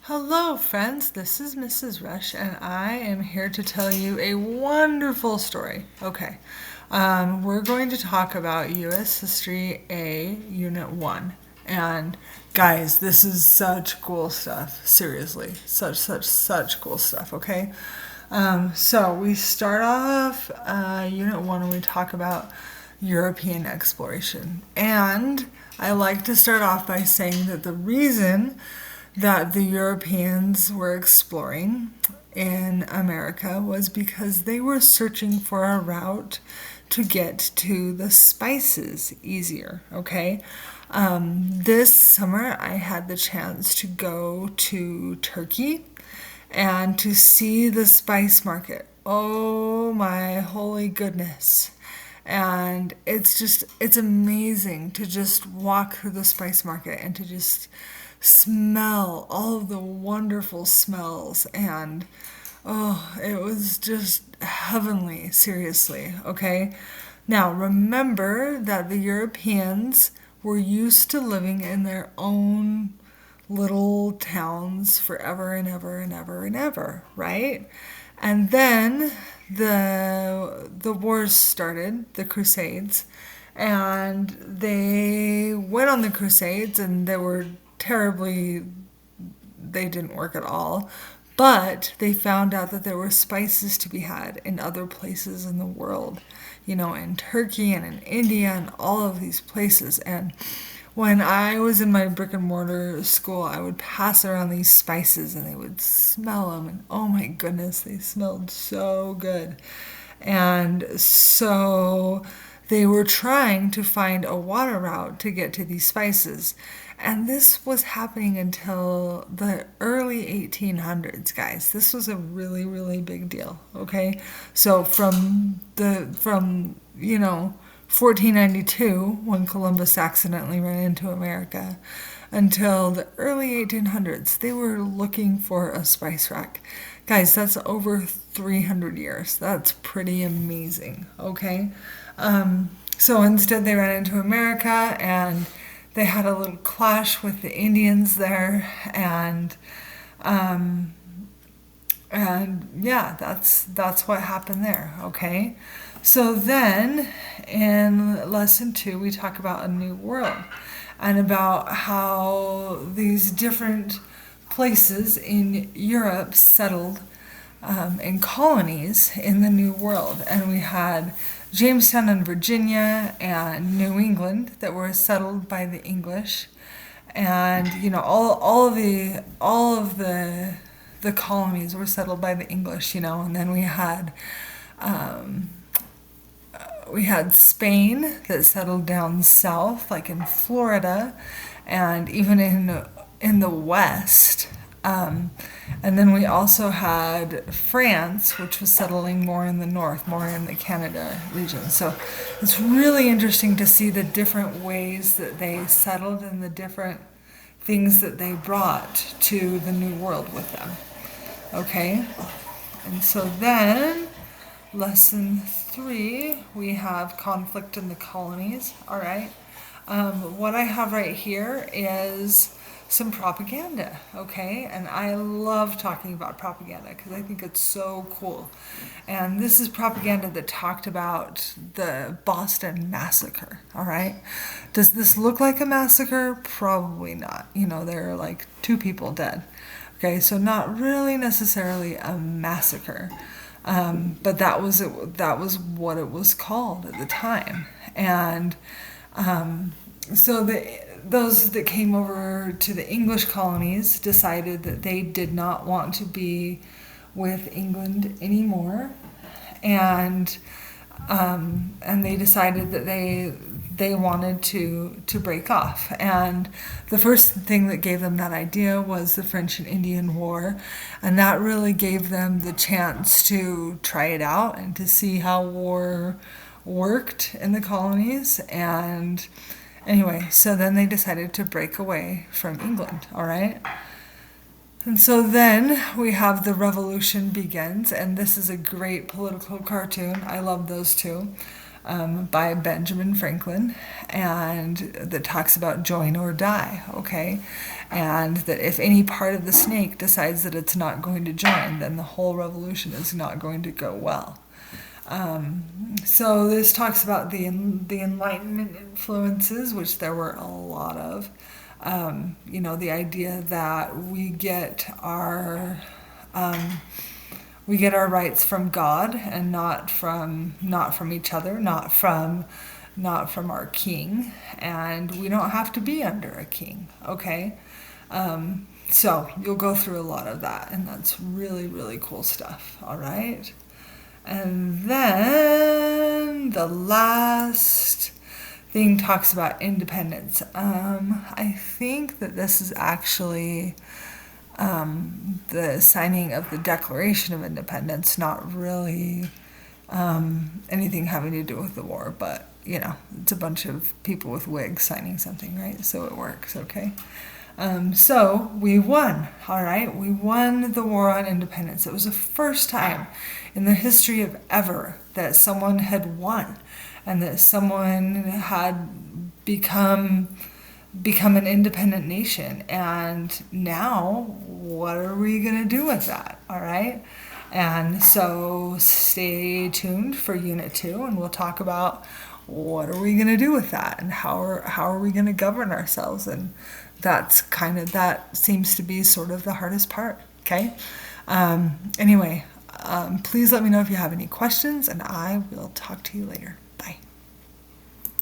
Hello, friends. This is Mrs. Rush, and I am here to tell you a wonderful story. Okay, we're going to talk about U.S. History A, Unit 1. And guys, this is such cool stuff. Seriously, such cool stuff, okay? So we start off Unit 1 and we talk about European exploration. And I like to start off by saying that the reason that the Europeans were exploring in America was because they were searching for a route to get to the spices easier, okay? This summer, I had the chance to go to Turkey and to see the spice market. Oh my holy goodness. And it's amazing to just walk through the spice market and to just smell all of the wonderful smells. And oh, it was just heavenly, seriously, okay? Now, remember that the Europeans were used to living in their own little towns forever and ever and ever and ever, right? And then the wars started, the Crusades, and they went on the Crusades, and they didn't work at all. But they found out that there were spices to be had in other places in the world, in Turkey and in India and all of these places. And when I was in my brick and mortar school, I would pass around these spices and they would smell them. And oh my goodness, they smelled so good. And so they were trying to find a water route to get to these spices. And this was happening until the early 1800s, guys. This was a really, really big deal, okay? So from 1492, when Columbus accidentally ran into America, until the early 1800s, they were looking for a spice rack. Guys, that's over 300 years. That's pretty amazing, okay? So instead, they ran into America and they had a little clash with the Indians there, and yeah, that's what happened there. Okay, so then in lesson 2 we talk about a new world and about how these different places in Europe settled in colonies in the New World, and we had Jamestown and Virginia and New England that were settled by the English, and all of the colonies were settled by the English, and then we had Spain that settled down south, like in Florida, and even in the West. And then we also had France, which was settling more in the north, more in the Canada region. So it's really interesting to see the different ways that they settled and the different things that they brought to the New World with them. Okay? And so then, lesson 3, we have conflict in the colonies. All right? What I have right here is some propaganda, okay? And I love talking about propaganda because I think it's so cool. And this is propaganda that talked about the Boston Massacre, all right? Does this look like a massacre? Probably not. There are like 2 people dead. Okay, so not really necessarily a massacre. But that was what it was called at the time. And so those that came over to the English colonies decided that they did not want to be with England anymore, and they decided that they wanted to break off. And the first thing that gave them that idea was the French and Indian War, and that really gave them the chance to try it out and to see how war worked in the colonies. And anyway, so then they decided to break away from England, all right? And so then we have the revolution begins, and this is a great political cartoon. I love those two. by Benjamin Franklin, and that talks about join or die, okay? And that if any part of the snake decides that it's not going to join, then the whole revolution is not going to go well. So this talks about the Enlightenment influences, which there were a lot of. The idea that we get our rights from God and not from each other, not from our king, and we don't have to be under a king. Okay, so you'll go through a lot of that, and that's really, really cool stuff. All right. And then the last thing talks about independence. I think that this is actually the signing of the Declaration of Independence, not really anything having to do with the war, but it's a bunch of people with wigs signing something, right? So it works, okay? So we won, all right? We won the war on independence. It was the first time in the history of ever that someone had won and that someone had become an independent nation. And now, what are we going to do with that, all right? And so stay tuned for Unit 2, and we'll talk about what are we going to do with that and how are we going to govern ourselves. And that seems to be sort of the hardest part, okay? Anyway, please let me know if you have any questions, and I will talk to you later.